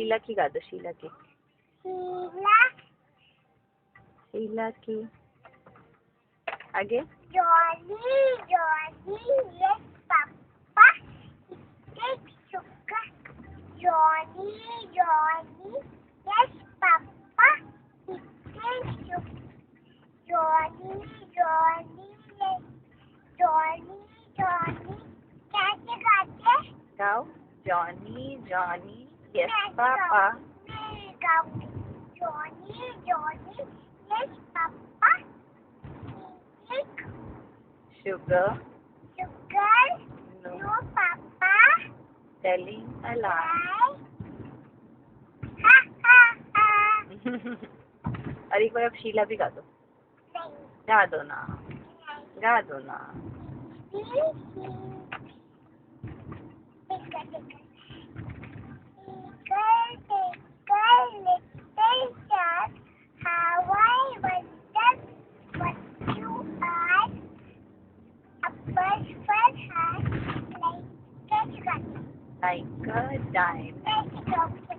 शीला की गा दो, शीला की। शीला शीला की आगे। Jolly jolly yes papa take sugar jolly jolly yes papa take sugar jolly jolly yes jolly jolly कैसे गाते गाओ। Johnny Johnny yes papa. Johnny Johnny yes papa take Sugar sugar no no papa telling a lie. ha ha ha और एक बार अब शीला भी गा दो। नहीं गा दो ना, गा दो ना। Like a diamond.